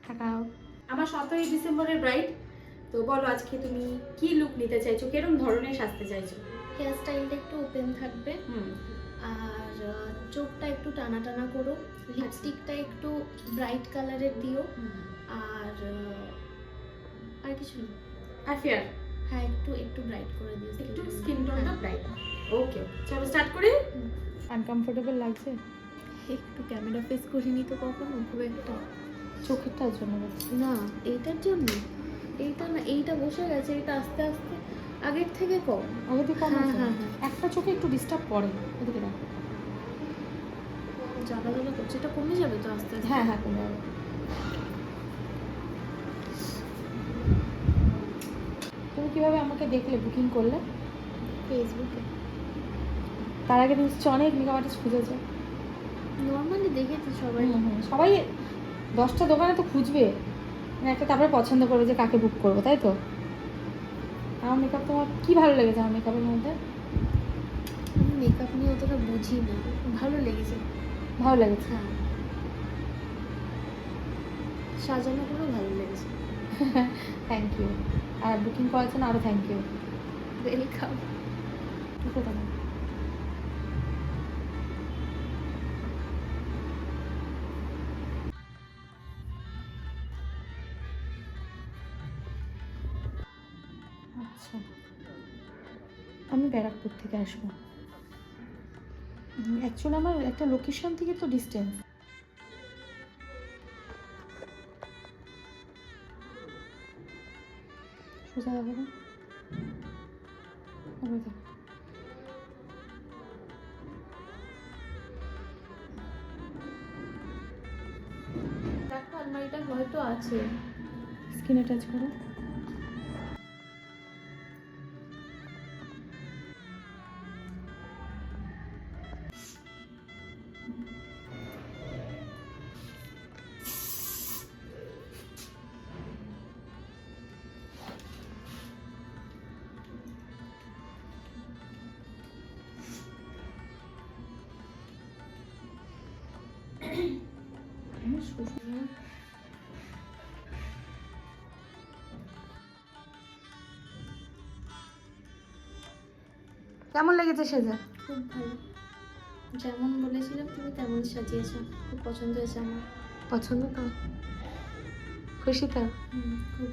তাকাও। আমার 17ই ডিসেম্বরের ব্রাইড। তো বলো আজকে তুমি কি লুক নিতে চাইছো, কিরকম ধরনের সাজতে চাইছো? হেয়ার স্টাইলটা একটু ওপেন থাকবে, আর চোখটা একটু টানা টানা করো, লিপস্টিকটা একটু ব্রাইট কালারের দিও, আর আর কিছু না। আর ফেয়ার? হ্যাঁ, একটু একটু ব্রাইট করে দিও, একটু স্কিন টোনটা ব্রাইট। ওকে, চলো স্টার্ট করি। আনকমফোর্টেবল লাগছে? একটু ক্যামেরা ফেস করিনি তো কখনো, খুব একটা। চোখেরটার জন্য বলছি। না, এইটার জন্য। এইটা না, এইটা বসে গেছে, এটা আস্তে আস্তে আগের থেকে কম। আগে থেকে কম হ্যাঁ, আছে? হ্যাঁ, হ্যাঁ। একটা চোখে একটু ডিস্টার্ব করে, এদিকে দেখো। জ্বালা জ্বালা করছে, এটা কমে যাবে তো আস্তে আস্তে। হ্যাঁ হ্যাঁ, কমে যাবে। তুমি কিভাবে আমাকে দেখলে, বুকিং করলে? ফেসবুকে তার আগে নিশ্চয়ই অনেক মেকআপ আর্টিস্ট খুঁজেছে। নর্মালি দেখেছি সবাই। সবাই 10টা দোকানে তো খুঁজবে, মানে একটা তারপরে পছন্দ করবে যে কাকে বুক করবো, তাই তো? আমার মেকআপ, তোমার কি ভালো লেগেছে আমার মেকআপের মধ্যে? আমি মেকআপ নিয়ে অতটা বুঝি না, ভালো লেগেছে। ভালো লেগেছে? হ্যাঁ, সাজানোগুলো ভালো লেগেছে। Thank you. আর বুকিং করার জন্য আরও থ্যাংক ইউ। ওয়েলকাম। ঠিক আছে। আচ্ছা, আমি ব্যারাকপুর থেকে আসবো। অ্যাকচুয়ালি আমার একটা লোকেশন থেকে তো ডিস্টেন্স। সোজা যাবো না? ওই দেখো। দেখো, আলমারিটা হয়তো আছে। স্কিনে টাচ করো। আমার শ্বশুর কেমন লেগেছে সেজে? খুব ভালো, যেমন বলেছিলাম তুমি তেমন সাজিয়েছো, খুব পছন্দ হয়েছে আমার। পছন্দ তো? খুশি তো? খুব।